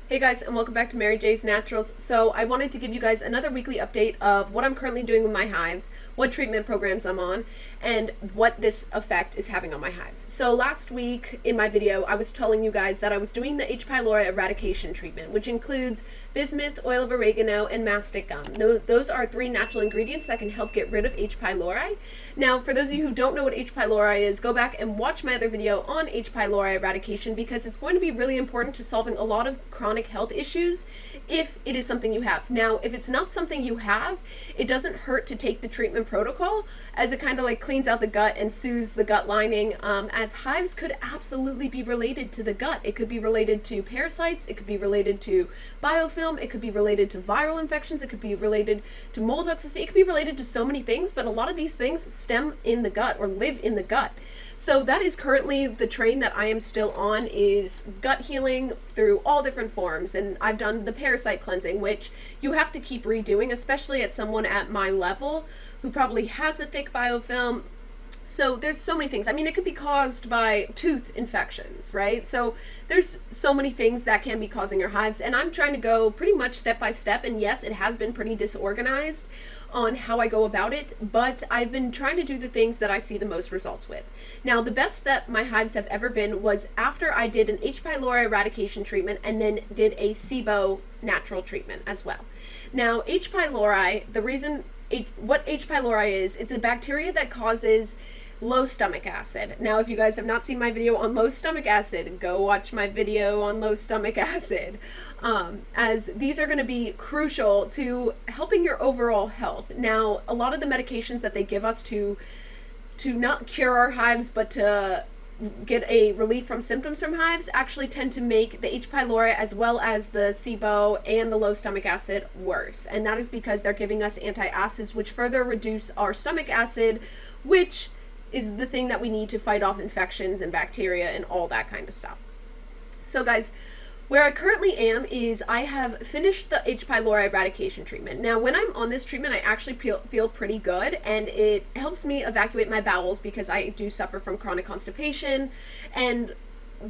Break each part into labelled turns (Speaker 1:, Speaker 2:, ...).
Speaker 1: Hey guys, and welcome back to Mary J's Naturals. So I wanted to give you guys another weekly update of what I'm currently doing with my hives, what treatment programs I'm on, and what this effect is having on my hives. So last week in my video, I was telling you guys that I was doing the H. pylori eradication treatment, which includes bismuth, oil of oregano, and mastic gum. Those are 3 natural ingredients that can help get rid of H. pylori. Now, for those of you who don't know what H. pylori is, go back and watch my other video on H. pylori eradication because it's going to be really important to solving a lot of chronic health issues if it is something you have. Now, if it's not something you have, it doesn't hurt to take the treatment protocol as it kind of like cleans out the gut and soothes the gut lining, as hives could absolutely be related to the gut. It could be related to parasites, it could be related to biofilm, it could be related to viral infections, it could be related to mold toxicity, it could be related to so many things, but a lot of these things stem in the gut or live in the gut. So that is currently the train that I am still on, is gut healing through all different forms. And I've done the parasite cleansing, which you have to keep redoing, especially at someone at my level who probably has a thick biofilm. So there's so many things. I mean, it could be caused by tooth infections, right? So there's so many things that can be causing your hives, and I'm trying to go pretty much step by step. And yes, it has been pretty disorganized on how I go about it, but I've been trying to do the things that I see the most results with. Now, the best that my hives have ever been was after I did an H. pylori eradication treatment and then did a SIBO natural treatment as well. Now, H. pylori, what H. pylori is, it's a bacteria that causes low stomach acid. Now, if you guys have not seen my video on low stomach acid, go watch my video on low stomach acid, as these are going to be crucial to helping your overall health. Now, a lot of the medications that they give us to not cure our hives, but to get a relief from symptoms from hives, actually tend to make the H. pylori as well as the SIBO and the low stomach acid worse. And that is because they're giving us antiacids, which further reduce our stomach acid, which is the thing that we need to fight off infections and bacteria and all that kind of stuff. So guys, where I currently am is I have finished the H. pylori eradication treatment. Now, when I'm on this treatment, I actually feel pretty good, and it helps me evacuate my bowels because I do suffer from chronic constipation. And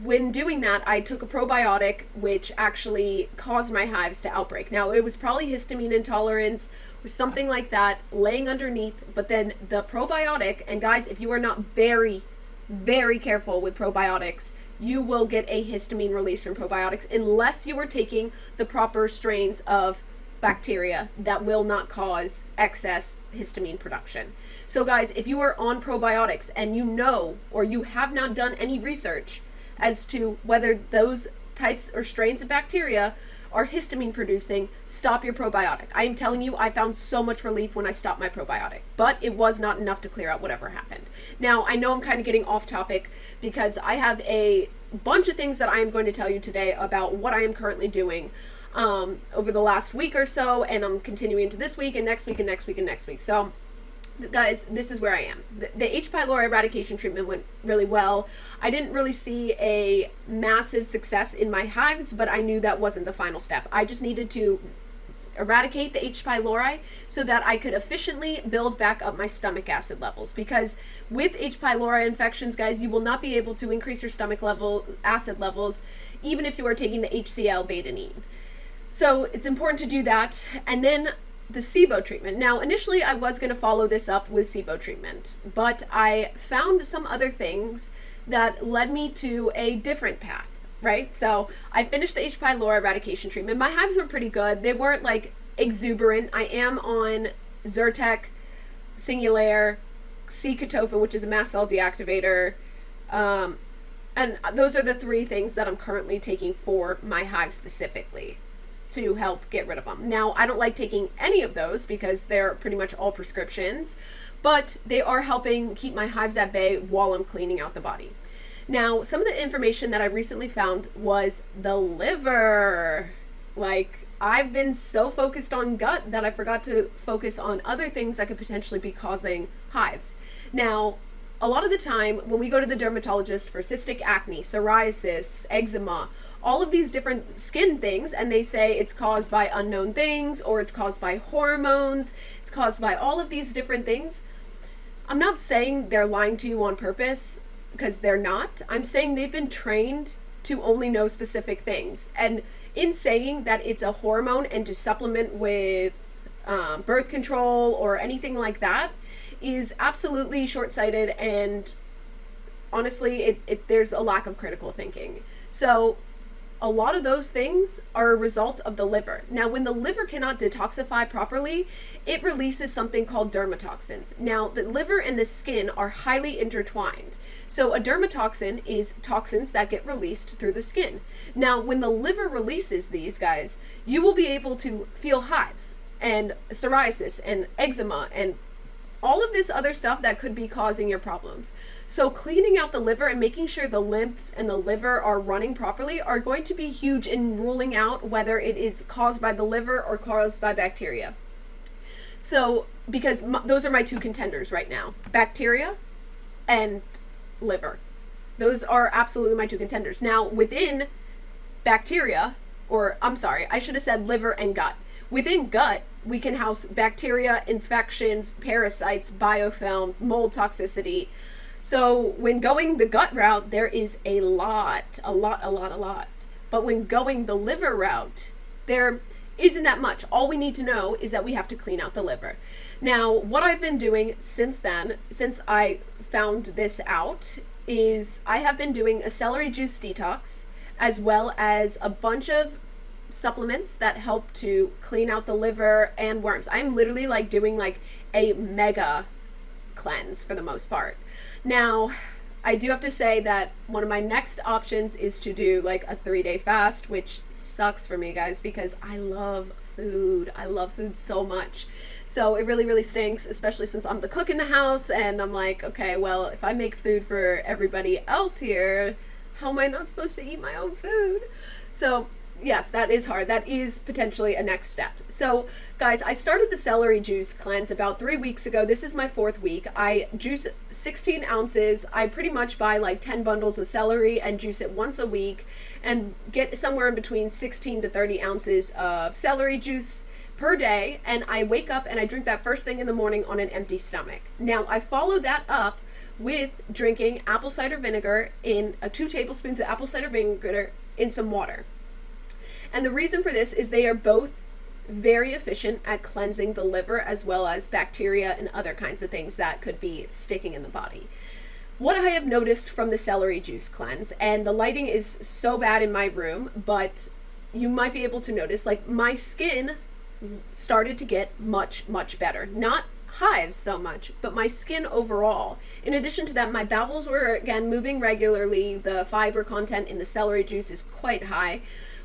Speaker 1: when doing that, I took a probiotic, which actually caused my hives to outbreak. Now, it was probably histamine intolerance or something like that laying underneath, but then the probiotic, and guys, if you are not very, very careful with probiotics, you will get a histamine release from probiotics unless you are taking the proper strains of bacteria that will not cause excess histamine production. So guys, if you are on probiotics and you know, or you have not done any research as to whether those types or strains of bacteria are histamine producing, stop your probiotic. I am telling you, I found so much relief when I stopped my probiotic, but it was not enough to clear out whatever happened. Now, I know I'm kind of getting off topic because I have a bunch of things that I am going to tell you today about what I am currently doing over the last week or so, and I'm continuing into this week and next week and next week and next week. So guys, this is where I am. The H. pylori eradication treatment went really well. I didn't really see a massive success in my hives, but I knew that wasn't the final step. I just needed to eradicate the H. pylori so that I could efficiently build back up my stomach acid levels, because with H. pylori infections, guys, you will not be able to increase your stomach acid levels even if you are taking the HCL Betanine. So it's important to do that. And then the SIBO treatment. Now, initially I was going to follow this up with SIBO treatment, but I found some other things that led me to a different path, right? So I finished the H. pylori eradication treatment. My hives were pretty good. They weren't like exuberant. I am on Zyrtec, Singulair, Ketofin, which is a mast cell deactivator, and those are the 3 things that I'm currently taking for my hives specifically to help get rid of them. Now, I don't like taking any of those because they're pretty much all prescriptions, but they are helping keep my hives at bay while I'm cleaning out the body. Now, some of the information that I recently found was the liver. Like, I've been so focused on gut that I forgot to focus on other things that could potentially be causing hives. Now, a lot of the time when we go to the dermatologist for cystic acne, psoriasis, eczema, all of these different skin things, and they say it's caused by unknown things, or it's caused by hormones, it's caused by all of these different things. I'm not saying they're lying to you on purpose, because they're not. I'm saying they've been trained to only know specific things. And in saying that it's a hormone and to supplement with birth control or anything like that is absolutely short-sighted, and honestly, there's a lack of critical thinking. So a lot of those things are a result of the liver. Now, when the liver cannot detoxify properly, it releases something called dermatoxins. Now, the liver and the skin are highly intertwined. So a dermatoxin is toxins that get released through the skin. Now, when the liver releases these guys, you will be able to feel hives and psoriasis and eczema and all of this other stuff that could be causing your problems. So cleaning out the liver and making sure the lymphs and the liver are running properly are going to be huge in ruling out whether it is caused by the liver or caused by bacteria. So, because those are my two contenders right now, bacteria and liver. Those are absolutely my two contenders. Now, within bacteria, or I'm sorry, I should have said liver and gut. Within gut, we can house bacteria, infections, parasites, biofilm, mold toxicity. So when going the gut route, there is a lot. But when going the liver route, there isn't that much. All we need to know is that we have to clean out the liver. Now, what I've been doing since then, since I found this out, is I have been doing a celery juice detox, as well as a bunch of supplements that help to clean out the liver and worms. I'm literally like doing like a mega cleanse for the most part. Now, I do have to say that one of my next options is to do like a 3-day fast, which sucks for me, guys, because I love food. I love food so much. So it really, really stinks, especially since I'm the cook in the house, and I'm like, okay, well, if I make food for everybody else here, how am I not supposed to eat my own food? So yes, that is hard. That is potentially a next step. So guys, I started the celery juice cleanse about 3 weeks ago. This is my 4th week. I juice 16 ounces. I pretty much buy like 10 bundles of celery and juice it once a week and get somewhere in between 16 to 30 ounces of celery juice per day. And I wake up and I drink that first thing in the morning on an empty stomach. Now, I follow that up with drinking apple cider vinegar in 2 tablespoons of apple cider vinegar in some water. And the reason for this is they are both very efficient at cleansing the liver as well as bacteria and other kinds of things that could be sticking in the body. What I have noticed from the celery juice cleanse, and the lighting is so bad in my room, but you might be able to notice, like, my skin started to get much, much better. Not hives so much, but my skin overall. In addition to that, my bowels were again moving regularly. The fiber content in the celery juice is quite high.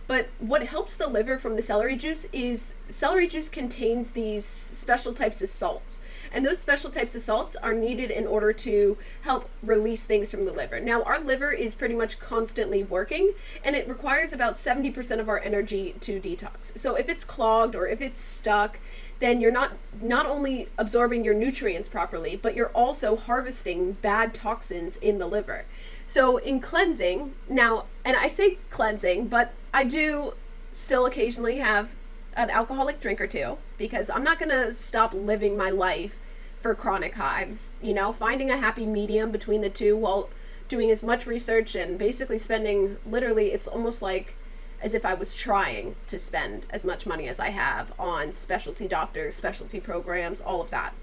Speaker 1: But what helps the liver from the celery juice is celery juice contains these special types of salts. And those special types of salts are needed in order to help release things from the liver. Now, our liver is pretty much constantly working, and it requires about 70% of our energy to detox. So if it's clogged or if it's stuck, then you're not only absorbing your nutrients properly, but you're also harvesting bad toxins in the liver. So in cleansing, now, and I say cleansing, but I do still occasionally have an alcoholic drink or two, because I'm not going to stop living my life for chronic hives. You know, finding a happy medium between the two while doing as much research and basically spending, literally, it's almost like as if I was trying to spend as much money as I have on specialty doctors, specialty programs, all of that.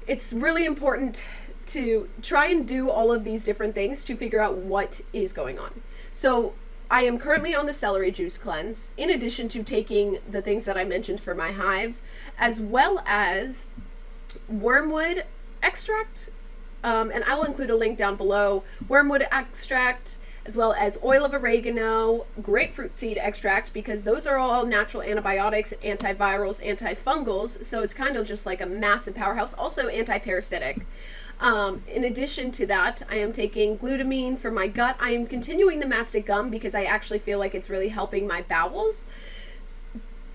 Speaker 1: It's really important to try and do all of these different things to figure out what is going on. So I am currently on the celery juice cleanse, in addition to taking the things that I mentioned for my hives, as well as wormwood extract, and I will include a link down below. Wormwood extract, as well as oil of oregano, grapefruit seed extract, because those are all natural antibiotics, antivirals, antifungals, so it's kind of just like a massive powerhouse. Also anti-parasitic. In addition to that, I am taking glutamine for my gut. I am continuing the Mastic Gum because I actually feel like it's really helping my bowels.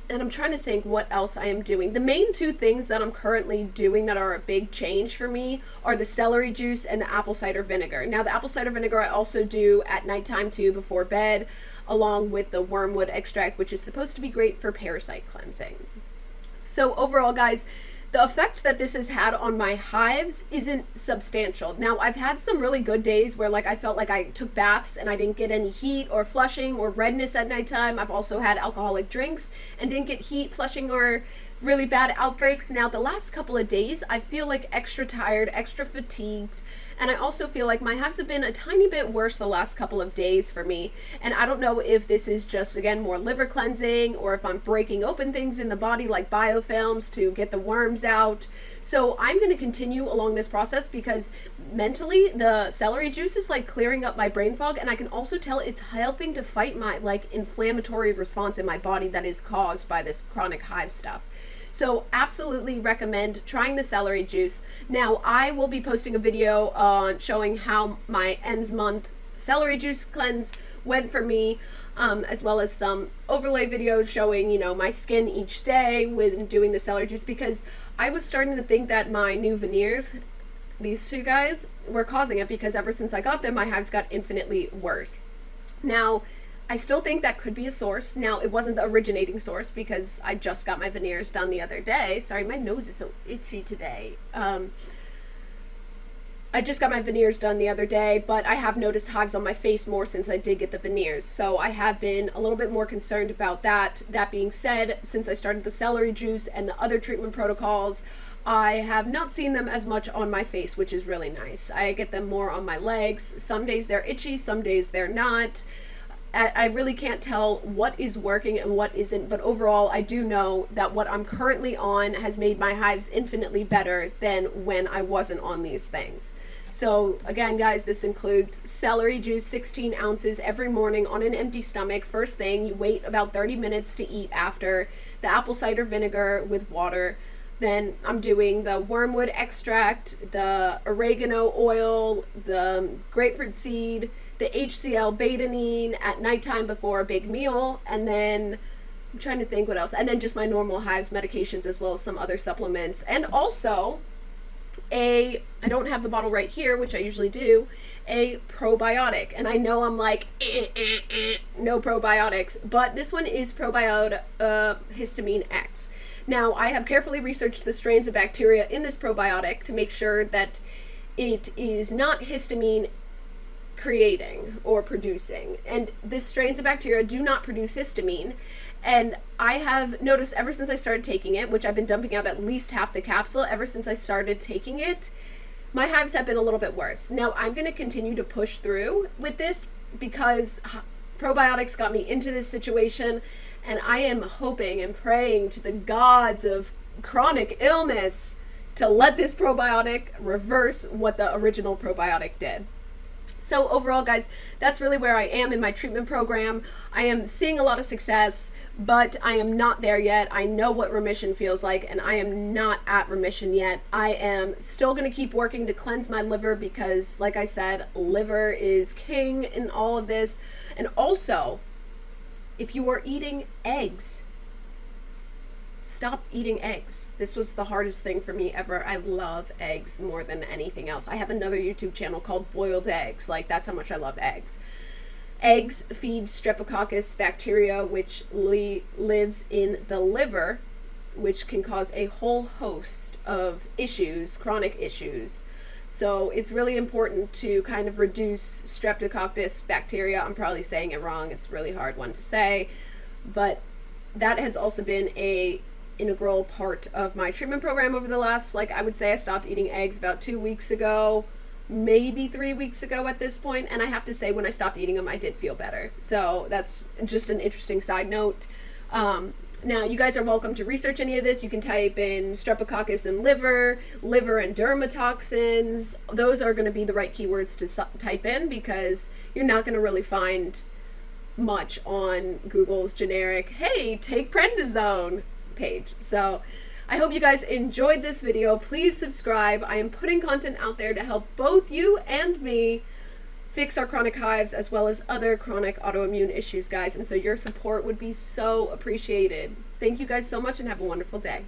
Speaker 1: And I'm trying to think what else I am doing. The main 2 things that I'm currently doing that are a big change for me are the celery juice and the apple cider vinegar. Now, the apple cider vinegar I also do at nighttime too, before bed, along with the wormwood extract, which is supposed to be great for parasite cleansing. So overall, guys, the effect that this has had on my hives isn't substantial. Now, I've had some really good days where like I felt like I took baths and I didn't get any heat or flushing or redness at nighttime. I've also had alcoholic drinks and didn't get heat, flushing, or really bad outbreaks. Now, the last couple of days, I feel like extra tired, extra fatigued, and I also feel like my hives have been a tiny bit worse the last couple of days for me. And I don't know if this is just, again, more liver cleansing, or if I'm breaking open things in the body like biofilms to get the worms out. So I'm going to continue along this process because mentally the celery juice is like clearing up my brain fog, and I can also tell it's helping to fight my like inflammatory response in my body that is caused by this chronic hive stuff. So absolutely recommend trying the celery juice. Now, I will be posting a video on showing how my ends month celery juice cleanse went for me, as well as some overlay videos showing, you know, my skin each day with doing the celery juice, because I was starting to think that my new veneers, these two guys, were causing it, because ever since I got them, my hives got infinitely worse. Now, I still think that could be a source. Now, it wasn't the originating source because I just got my veneers done the other day. Sorry, my nose is so itchy today. I just got my veneers done the other day, but I have noticed hives on my face more since I did get the veneers. So I have been a little bit more concerned about that. That being said, since I started the celery juice and the other treatment protocols, I have not seen them as much on my face, which is really nice. I get them more on my legs. Some days they're itchy, some days they're not. I really can't tell what is working and what isn't, but overall I do know that what I'm currently on has made my hives infinitely better than when I wasn't on these things. So again, guys, this includes celery juice, 16 ounces every morning on an empty stomach. First thing, you wait about 30 minutes to eat after. The apple cider vinegar with water. Then I'm doing the wormwood extract, the oregano oil, the grapefruit seed, the HCL Betanine at nighttime before a big meal, and then I'm trying to think what else, and then just my normal hives medications as well as some other supplements, and also I don't have the bottle right here, which I usually do, a probiotic. And I know I'm like, no probiotics, but this one is probiotic histamine X. Now, I have carefully researched the strains of bacteria in this probiotic to make sure that it is not histamine creating or producing, and these strains of bacteria do not produce histamine. And I have noticed ever since I started taking it, which I've been dumping out at least half the capsule ever since I started taking it, my hives have been a little bit worse. Now, I'm going to continue to push through with this because probiotics got me into this situation, and I am hoping and praying to the gods of chronic illness to let this probiotic reverse what the original probiotic did. So overall, guys, that's really where I am in my treatment program. I am seeing a lot of success, but I am not there yet. I know what remission feels like, and I am not at remission yet. I am still going to keep working to cleanse my liver because, like I said, liver is king in all of this. And also, if you are eating eggs, stop eating eggs. This was the hardest thing for me ever. I love eggs more than anything else. I have another YouTube channel called Boiled Eggs. Like, that's how much I love eggs. Eggs feed Streptococcus bacteria, which lives in the liver, which can cause a whole host of issues, chronic issues. So it's really important to kind of reduce Streptococcus bacteria. I'm probably saying it wrong. It's a really hard one to say, but that has also been a integral part of my treatment program over the last, like, I would say I stopped eating eggs about 2 weeks ago, maybe 3 weeks ago at this point, and I have to say when I stopped eating them, I did feel better. So that's just an interesting side note. Now, you guys are welcome to research any of this. You can type in Streptococcus and liver and dermatoxins. Those are going to be the right keywords to type in because you're not going to really find much on Google's generic, hey, take prednisone page. So I hope you guys enjoyed this video. Please subscribe. I am putting content out there to help both you and me fix our chronic hives as well as other chronic autoimmune issues, guys. And so your support would be so appreciated. Thank you guys so much and have a wonderful day.